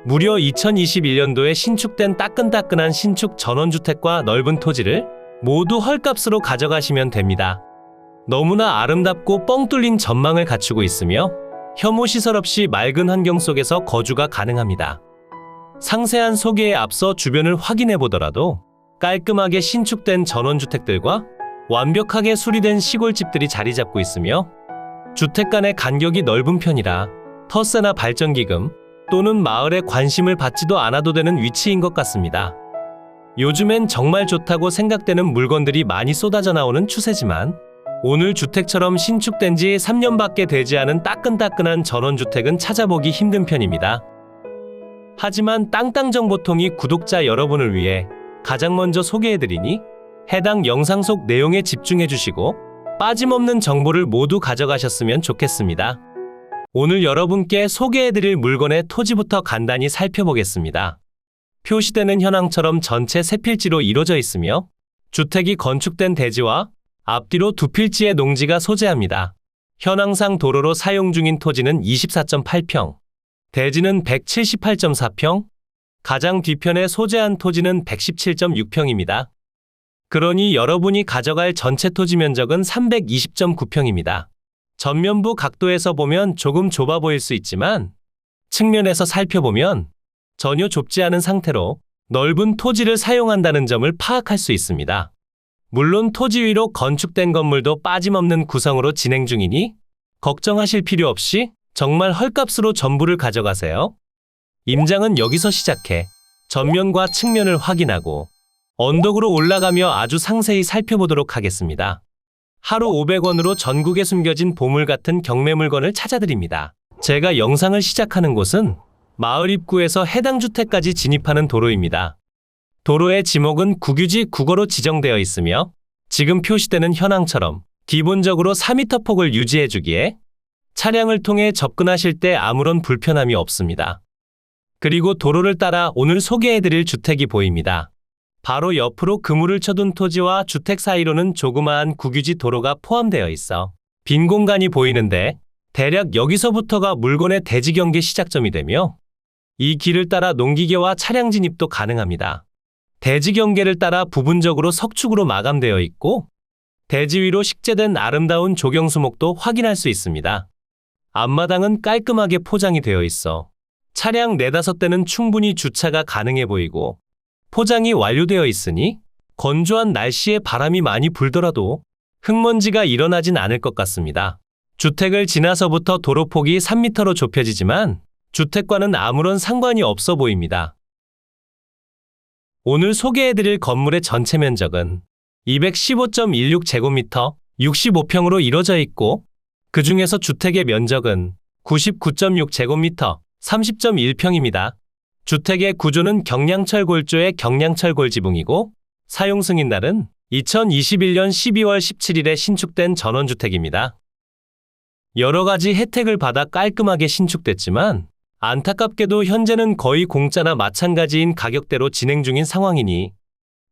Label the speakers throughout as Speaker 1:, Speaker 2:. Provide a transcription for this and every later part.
Speaker 1: 무려 2021년도에 신축된 따끈따끈한 신축 전원주택과 넓은 토지를 모두 헐값으로 가져가시면 됩니다. 너무나 아름답고 뻥 뚫린 전망을 갖추고 있으며 혐오시설 없이 맑은 환경 속에서 거주가 가능합니다. 상세한 소개에 앞서 주변을 확인해 보더라도 깔끔하게 신축된 전원주택들과 완벽하게 수리된 시골집들이 자리 잡고 있으며 주택 간의 간격이 넓은 편이라 터세나 발전기금 또는 마을의 관심을 받지도 않아도 되는 위치인 것 같습니다. 요즘엔 정말 좋다고 생각되는 물건들이 많이 쏟아져 나오는 추세지만 오늘 주택처럼 신축된 지 3년밖에 되지 않은 따끈따끈한 전원주택은 찾아보기 힘든 편입니다. 하지만 땅땅정보통이 구독자 여러분을 위해 가장 먼저 소개해드리니 해당 영상 속 내용에 집중해주시고 빠짐없는 정보를 모두 가져가셨으면 좋겠습니다. 오늘 여러분께 소개해드릴 물건의 토지부터 간단히 살펴보겠습니다. 표시되는 현황처럼 전체 세 필지로 이루어져 있으며 주택이 건축된 대지와 앞뒤로 두 필지의 농지가 소재합니다. 현황상 도로로 사용 중인 토지는 24.8평, 대지는 178.4평, 가장 뒤편에 소재한 토지는 117.6평입니다. 그러니 여러분이 가져갈 전체 토지 면적은 320.9평입니다. 전면부 각도에서 보면 조금 좁아 보일 수 있지만 측면에서 살펴보면 전혀 좁지 않은 상태로 넓은 토지를 사용한다는 점을 파악할 수 있습니다. 물론 토지 위로 건축된 건물도 빠짐없는 구성으로 진행 중이니 걱정하실 필요 없이 정말 헐값으로 전부를 가져가세요. 임장은 여기서 시작해 전면과 측면을 확인하고 언덕으로 올라가며 아주 상세히 살펴보도록 하겠습니다. 하루 500원으로 전국에 숨겨진 보물 같은 경매 물건을 찾아드립니다. 제가 영상을 시작하는 곳은 마을 입구에서 해당 주택까지 진입하는 도로입니다. 도로의 지목은 국유지 국어로 지정되어 있으며 지금 표시되는 현황처럼 기본적으로 4m 폭을 유지해주기에 차량을 통해 접근하실 때 아무런 불편함이 없습니다. 그리고 도로를 따라 오늘 소개해드릴 주택이 보입니다. 바로 옆으로 그물을 쳐둔 토지와 주택 사이로는 조그마한 국유지 도로가 포함되어 있어 빈 공간이 보이는데 대략 여기서부터가 물건의 대지 경계 시작점이 되며 이 길을 따라 농기계와 차량 진입도 가능합니다. 대지 경계를 따라 부분적으로 석축으로 마감되어 있고 대지 위로 식재된 아름다운 조경수목도 확인할 수 있습니다. 앞마당은 깔끔하게 포장이 되어 있어 차량 4-5대는 충분히 주차가 가능해 보이고 포장이 완료되어 있으니 건조한 날씨에 바람이 많이 불더라도 흙먼지가 일어나진 않을 것 같습니다. 주택을 지나서부터 도로폭이 3m로 좁혀지지만 주택과는 아무런 상관이 없어 보입니다. 오늘 소개해드릴 건물의 전체 면적은 215.16제곱미터 65평으로 이루어져 있고 그 중에서 주택의 면적은 99.6제곱미터 30.1평입니다. 주택의 구조는 경량철 골조의 경량철 골지붕이고 사용 승인날은 2021년 12월 17일에 신축된 전원주택입니다. 여러 가지 혜택을 받아 깔끔하게 신축됐지만 안타깝게도 현재는 거의 공짜나 마찬가지인 가격대로 진행 중인 상황이니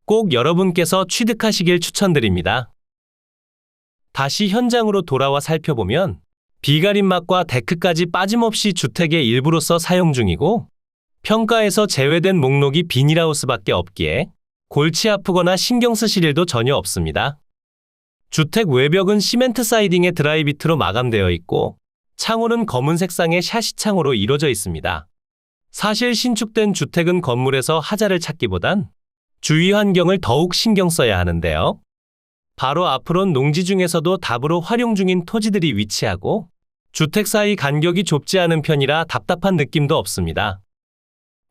Speaker 1: 꼭 여러분께서 취득하시길 추천드립니다. 다시 현장으로 돌아와 살펴보면 비가림막과 데크까지 빠짐없이 주택의 일부로서 사용 중이고 평가에서 제외된 목록이 비닐하우스밖에 없기에 골치 아프거나 신경 쓰실 일도 전혀 없습니다. 주택 외벽은 시멘트 사이딩의 드라이비트로 마감되어 있고 창호는 검은 색상의 샤시 창호로 이루어져 있습니다. 사실 신축된 주택은 건물에서 하자를 찾기보단 주위 환경을 더욱 신경 써야 하는데요. 바로 앞으론 농지 중에서도 답으로 활용 중인 토지들이 위치하고 주택 사이 간격이 좁지 않은 편이라 답답한 느낌도 없습니다.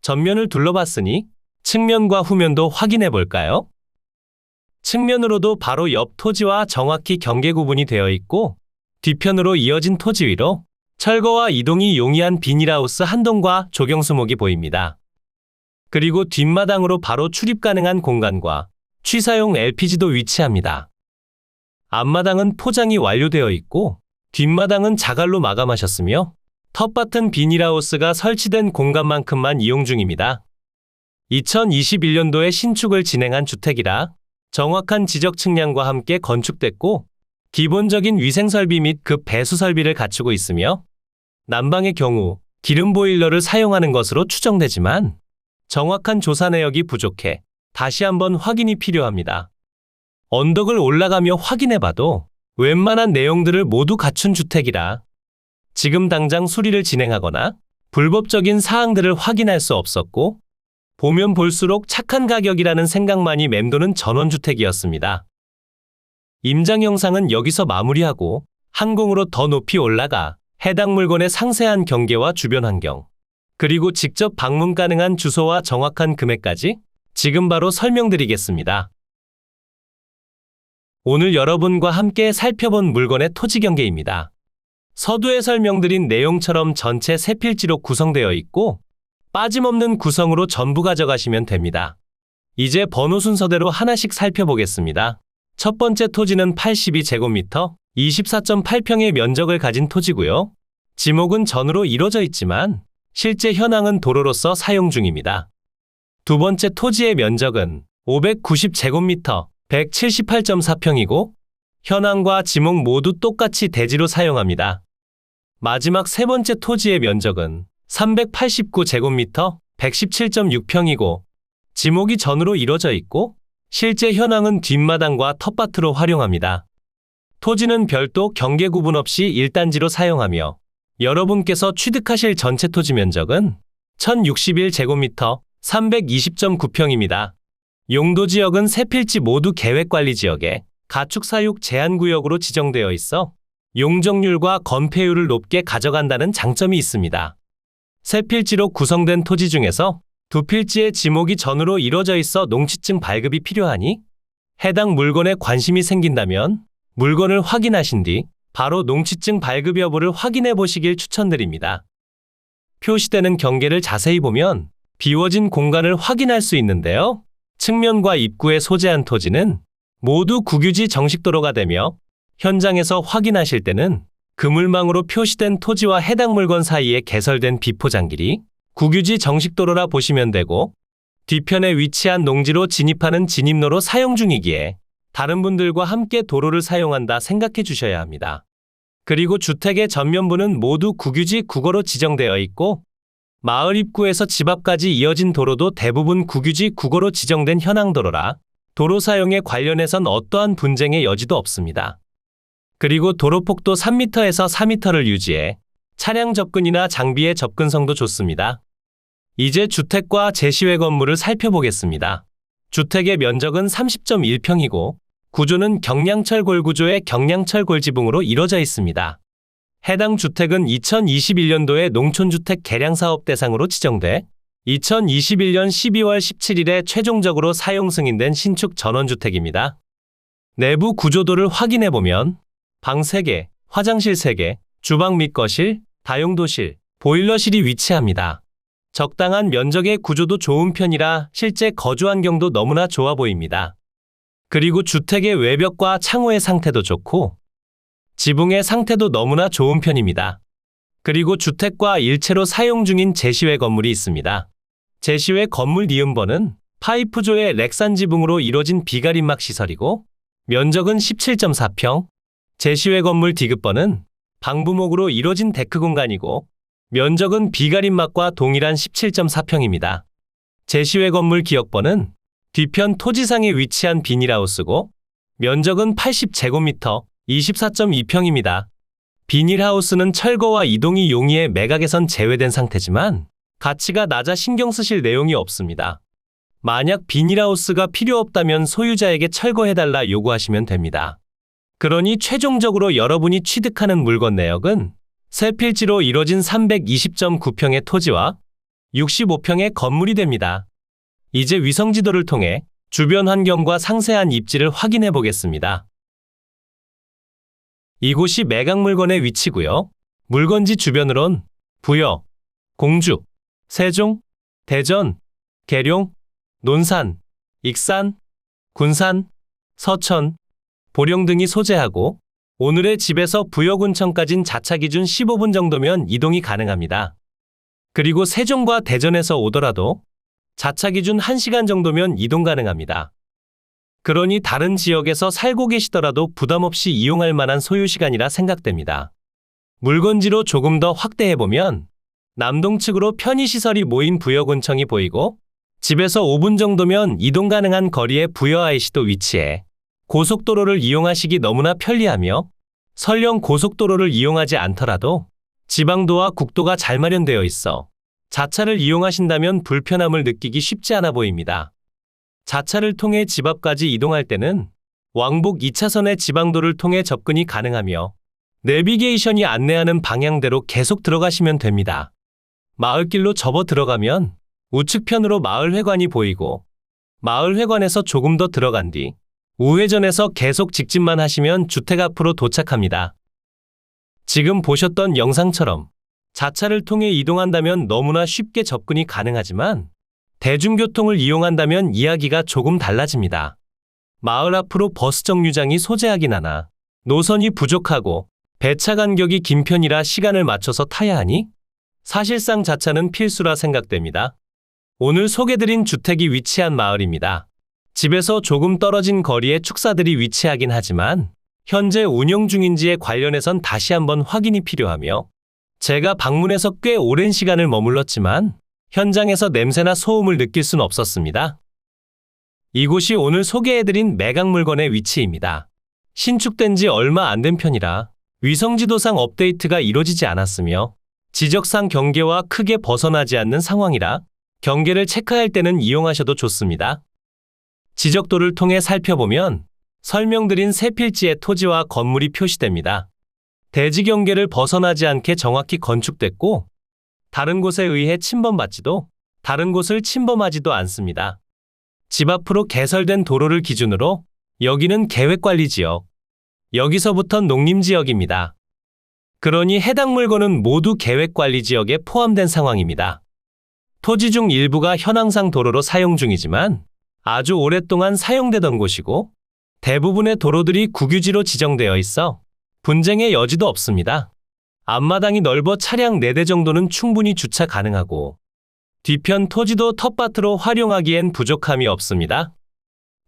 Speaker 1: 전면을 둘러봤으니 측면과 후면도 확인해 볼까요? 측면으로도 바로 옆 토지와 정확히 경계 구분이 되어 있고 뒤편으로 이어진 토지 위로 철거와 이동이 용이한 비닐하우스 한 동과 조경수목이 보입니다. 그리고 뒷마당으로 바로 출입 가능한 공간과 취사용 LPG도 위치합니다. 앞마당은 포장이 완료되어 있고 뒷마당은 자갈로 마감하셨으며 텃밭은 비닐하우스가 설치된 공간만큼만 이용 중입니다. 2021년도에 신축을 진행한 주택이라 정확한 지적 측량과 함께 건축됐고 기본적인 위생설비 및 급 배수 설비를 갖추고 있으며 난방의 경우 기름 보일러를 사용하는 것으로 추정되지만 정확한 조사 내역이 부족해 다시 한번 확인이 필요합니다. 언덕을 올라가며 확인해봐도 웬만한 내용들을 모두 갖춘 주택이라 지금 당장 수리를 진행하거나 불법적인 사항들을 확인할 수 없었고 보면 볼수록 착한 가격이라는 생각만이 맴도는 전원주택이었습니다. 임장 영상은 여기서 마무리하고 항공으로 더 높이 올라가 해당 물건의 상세한 경계와 주변 환경, 그리고 직접 방문 가능한 주소와 정확한 금액까지 지금 바로 설명드리겠습니다. 오늘 여러분과 함께 살펴본 물건의 토지 경계입니다. 서두에 설명드린 내용처럼 전체 세 필지로 구성되어 있고 빠짐없는 구성으로 전부 가져가시면 됩니다. 이제 번호 순서대로 하나씩 살펴보겠습니다. 첫 번째 토지는 82제곱미터, 24.8평의 면적을 가진 토지고요. 지목은 전으로 이루어져 있지만 실제 현황은 도로로서 사용 중입니다. 두 번째 토지의 면적은 590제곱미터, 178.4평이고 현황과 지목 모두 똑같이 대지로 사용합니다. 마지막 세 번째 토지의 면적은 389제곱미터, 117.6평이고 지목이 전으로 이루어져 있고 실제 현황은 뒷마당과 텃밭으로 활용합니다. 토지는 별도 경계 구분 없이 1단지로 사용하며 여러분께서 취득하실 전체 토지 면적은 1061제곱미터, 320.9평입니다. 용도 지역은 세 필지 모두 계획관리지역에 가축사육 제한구역으로 지정되어 있어 용적률과 건폐율을 높게 가져간다는 장점이 있습니다. 세 필지로 구성된 토지 중에서 두 필지의 지목이 전으로 이루어져 있어 농취증 발급이 필요하니 해당 물건에 관심이 생긴다면 물건을 확인하신 뒤 바로 농취증 발급 여부를 확인해 보시길 추천드립니다. 표시되는 경계를 자세히 보면 비워진 공간을 확인할 수 있는데요. 측면과 입구에 소재한 토지는 모두 국유지 정식도로가 되며 현장에서 확인하실 때는 그물망으로 표시된 토지와 해당 물건 사이에 개설된 비포장길이 국유지 정식도로라 보시면 되고 뒤편에 위치한 농지로 진입하는 진입로로 사용 중이기에 다른 분들과 함께 도로를 사용한다 생각해 주셔야 합니다. 그리고 주택의 전면부는 모두 국유지 국어로 지정되어 있고 마을 입구에서 집 앞까지 이어진 도로도 대부분 국유지 국어로 지정된 현황도로라 도로 사용에 관련해선 어떠한 분쟁의 여지도 없습니다. 그리고 도로폭도 3m에서 4m를 유지해 차량 접근이나 장비의 접근성도 좋습니다. 이제 주택과 제시외 건물을 살펴보겠습니다. 주택의 면적은 30.1평이고 구조는 경량철 골 구조의 경량철 골 지붕으로 이루어져 있습니다. 해당 주택은 2021년도에 농촌주택 개량사업 대상으로 지정돼 2021년 12월 17일에 최종적으로 사용 승인된 신축 전원주택입니다. 내부 구조도를 확인해보면 방 3개, 화장실 3개, 주방 및 거실, 다용도실, 보일러실이 위치합니다. 적당한 면적의 구조도 좋은 편이라 실제 거주 환경도 너무나 좋아 보입니다. 그리고 주택의 외벽과 창호의 상태도 좋고 지붕의 상태도 너무나 좋은 편입니다. 그리고 주택과 일체로 사용 중인 제시외 건물이 있습니다. 제시외 건물 니은번은 파이프조의 렉산 지붕으로 이루어진 비가림막 시설이고 면적은 17.4평, 제시외 건물 디귿번은 방부목으로 이루어진 데크 공간이고 면적은 비가림막과 동일한 17.4평입니다. 제시외 건물 기역번은 뒤편 토지상에 위치한 비닐하우스고 면적은 80제곱미터, 24.2평입니다. 비닐하우스는 철거와 이동이 용이해 매각에선 제외된 상태지만 가치가 낮아 신경 쓰실 내용이 없습니다. 만약 비닐하우스가 필요 없다면 소유자에게 철거해달라 요구하시면 됩니다. 그러니 최종적으로 여러분이 취득하는 물건 내역은 세 필지로 이뤄진 320.9평의 토지와 65평의 건물이 됩니다. 이제 위성지도를 통해 주변 환경과 상세한 입지를 확인해 보겠습니다. 이곳이 매각 물건의 위치고요. 물건지 주변으론 부여, 공주, 세종, 대전, 계룡, 논산, 익산, 군산, 서천, 보령 등이 소재하고 오늘의 집에서 부여군청까진 자차 기준 15분 정도면 이동이 가능합니다. 그리고 세종과 대전에서 오더라도 자차 기준 1시간 정도면 이동 가능합니다. 그러니 다른 지역에서 살고 계시더라도 부담 없이 이용할 만한 소요시간이라 생각됩니다. 물건지로 조금 더 확대해보면 남동측으로 편의시설이 모인 부여군청이 보이고 집에서 5분 정도면 이동 가능한 거리에 부여 IC도 위치해 고속도로를 이용하시기 너무나 편리하며 설령 고속도로를 이용하지 않더라도 지방도와 국도가 잘 마련되어 있어 자차를 이용하신다면 불편함을 느끼기 쉽지 않아 보입니다. 자차를 통해 집 앞까지 이동할 때는 왕복 2차선의 지방도를 통해 접근이 가능하며 내비게이션이 안내하는 방향대로 계속 들어가시면 됩니다. 마을길로 접어 들어가면 우측편으로 마을회관이 보이고 마을회관에서 조금 더 들어간 뒤 우회전해서 계속 직진만 하시면 주택 앞으로 도착합니다. 지금 보셨던 영상처럼 자차를 통해 이동한다면 너무나 쉽게 접근이 가능하지만 대중교통을 이용한다면 이야기가 조금 달라집니다. 마을 앞으로 버스 정류장이 소재하긴 하나 노선이 부족하고 배차 간격이 긴 편이라 시간을 맞춰서 타야 하니 사실상 자차는 필수라 생각됩니다. 오늘 소개드린 주택이 위치한 마을입니다. 집에서 조금 떨어진 거리에 축사들이 위치하긴 하지만 현재 운영 중인지에 관련해선 다시 한번 확인이 필요하며 제가 방문해서 꽤 오랜 시간을 머물렀지만 현장에서 냄새나 소음을 느낄 순 없었습니다. 이곳이 오늘 소개해드린 매각물건의 위치입니다. 신축된 지 얼마 안 된 편이라 위성지도상 업데이트가 이루어지지 않았으며 지적상 경계와 크게 벗어나지 않는 상황이라 경계를 체크할 때는 이용하셔도 좋습니다. 지적도를 통해 살펴보면 설명드린 세 필지의 토지와 건물이 표시됩니다. 대지 경계를 벗어나지 않게 정확히 건축됐고 다른 곳에 의해 침범받지도 다른 곳을 침범하지도 않습니다. 집 앞으로 개설된 도로를 기준으로 여기는 계획관리지역, 여기서부터 농림지역입니다. 그러니 해당 물건은 모두 계획관리지역에 포함된 상황입니다. 토지 중 일부가 현황상 도로로 사용 중이지만 아주 오랫동안 사용되던 곳이고 대부분의 도로들이 국유지로 지정되어 있어 분쟁의 여지도 없습니다. 앞마당이 넓어 차량 4대 정도는 충분히 주차 가능하고 뒤편 토지도 텃밭으로 활용하기엔 부족함이 없습니다.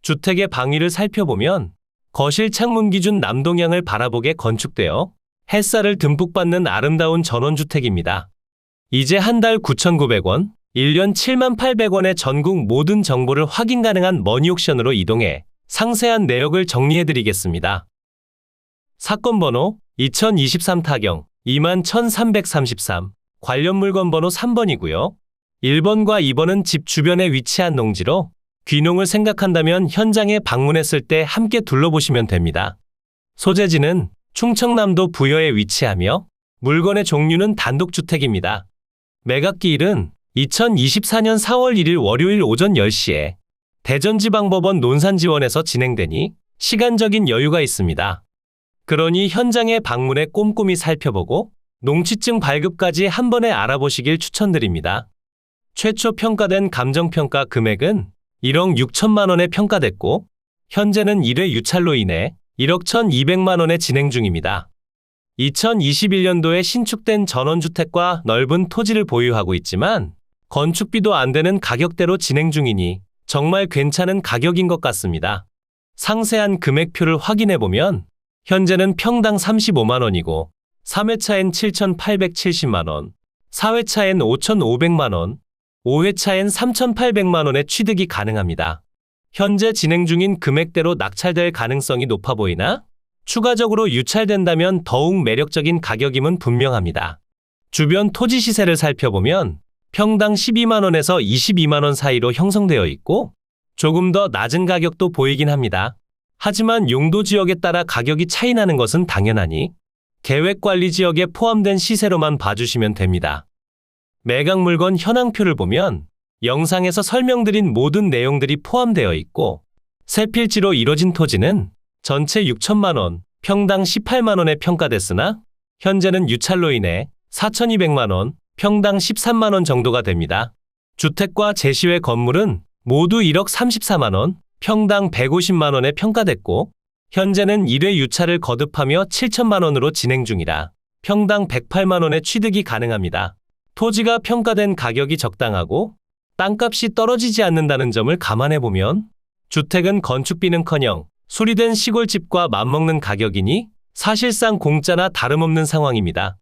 Speaker 1: 주택의 방위를 살펴보면 거실 창문 기준 남동향을 바라보게 건축되어 햇살을 듬뿍 받는 아름다운 전원주택입니다. 이제 한 달 9,900원, 1년 78,800원의 전국 모든 정보를 확인 가능한 머니옥션으로 이동해 상세한 내역을 정리해드리겠습니다. 사건 번호 2023 타경 21,333, 관련 물건 번호 3번이고요. 1번과 2번은 집 주변에 위치한 농지로 귀농을 생각한다면 현장에 방문했을 때 함께 둘러보시면 됩니다. 소재지는 충청남도 부여에 위치하며 물건의 종류는 단독주택입니다. 매각기일은 2024년 4월 1일 월요일 오전 10시에 대전지방법원 논산지원에서 진행되니 시간적인 여유가 있습니다. 그러니 현장에 방문해 꼼꼼히 살펴보고 농취증 발급까지 한 번에 알아보시길 추천드립니다. 최초 평가된 감정평가 금액은 1억 6천만 원에 평가됐고 현재는 1회 유찰로 인해 1억 1,200만 원에 진행 중입니다. 2021년도에 신축된 전원주택과 넓은 토지를 보유하고 있지만 건축비도 안 되는 가격대로 진행 중이니 정말 괜찮은 가격인 것 같습니다. 상세한 금액표를 확인해보면 현재는 평당 35만 원이고 3회차엔 7,870만 원, 4회차엔 5,500만 원, 5회차엔 3,800만 원의 취득이 가능합니다. 현재 진행 중인 금액대로 낙찰될 가능성이 높아 보이나 추가적으로 유찰된다면 더욱 매력적인 가격임은 분명합니다. 주변 토지 시세를 살펴보면 평당 12만 원에서 22만 원 사이로 형성되어 있고 조금 더 낮은 가격도 보이긴 합니다. 하지만 용도 지역에 따라 가격이 차이 나는 것은 당연하니 계획관리 지역에 포함된 시세로만 봐주시면 됩니다. 매각 물건 현황표를 보면 영상에서 설명드린 모든 내용들이 포함되어 있고 세 필지로 이뤄진 토지는 전체 6천만 원, 평당 18만 원에 평가됐으나 현재는 유찰로 인해 4,200만 원, 평당 13만 원 정도가 됩니다. 주택과 제시외 건물은 모두 1억 34만 원, 평당 150만 원에 평가됐고 현재는 1회 유찰을 거듭하며 7천만 원으로 진행 중이라 평당 108만 원의 취득이 가능합니다. 토지가 평가된 가격이 적당하고 땅값이 떨어지지 않는다는 점을 감안해보면 주택은 건축비는커녕 수리된 시골집과 맞먹는 가격이니 사실상 공짜나 다름없는 상황입니다.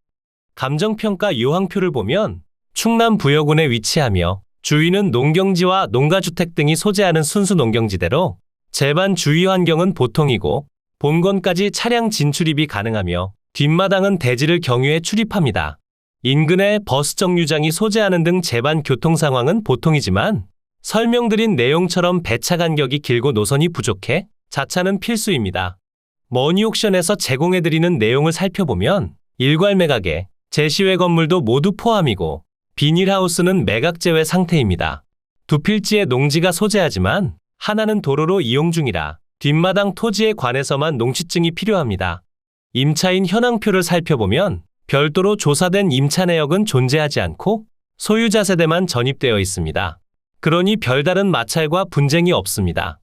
Speaker 1: 감정평가 요항표를 보면 충남 부여군에 위치하며 주위는 농경지와 농가주택 등이 소재하는 순수 농경지대로 제반 주위 환경은 보통이고 본건까지 차량 진출입이 가능하며 뒷마당은 대지를 경유해 출입합니다. 인근에 버스 정류장이 소재하는 등 제반 교통 상황은 보통이지만 설명드린 내용처럼 배차 간격이 길고 노선이 부족해 자차는 필수입니다. 머니옥션에서 제공해드리는 내용을 살펴보면 일괄 매각에 제시외 건물도 모두 포함이고 비닐하우스는 매각 제외 상태입니다. 두 필지의 농지가 소재하지만 하나는 도로로 이용 중이라 뒷마당 토지에 관해서만 농취증이 필요합니다. 임차인 현황표를 살펴보면 별도로 조사된 임차 내역은 존재하지 않고 소유자 세대만 전입되어 있습니다. 그러니 별다른 마찰과 분쟁이 없습니다.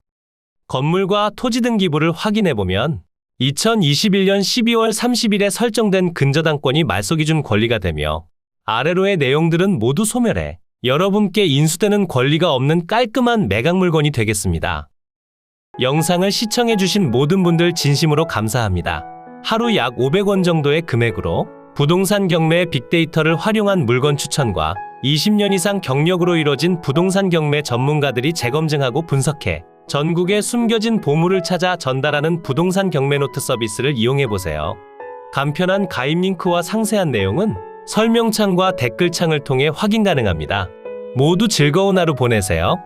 Speaker 1: 건물과 토지 등기부를 확인해보면 2021년 12월 30일에 설정된 근저당권이 말소기준 권리가 되며 아래로의 내용들은 모두 소멸해 여러분께 인수되는 권리가 없는 깔끔한 매각 물건이 되겠습니다. 영상을 시청해주신 모든 분들 진심으로 감사합니다. 하루 약 500원 정도의 금액으로 부동산 경매의 빅데이터를 활용한 물건 추천과 20년 이상 경력으로 이뤄진 부동산 경매 전문가들이 재검증하고 분석해 전국의 숨겨진 보물을 찾아 전달하는 부동산 경매 노트 서비스를 이용해보세요. 간편한 가입 링크와 상세한 내용은 설명창과 댓글창을 통해 확인 가능합니다. 모두 즐거운 하루 보내세요.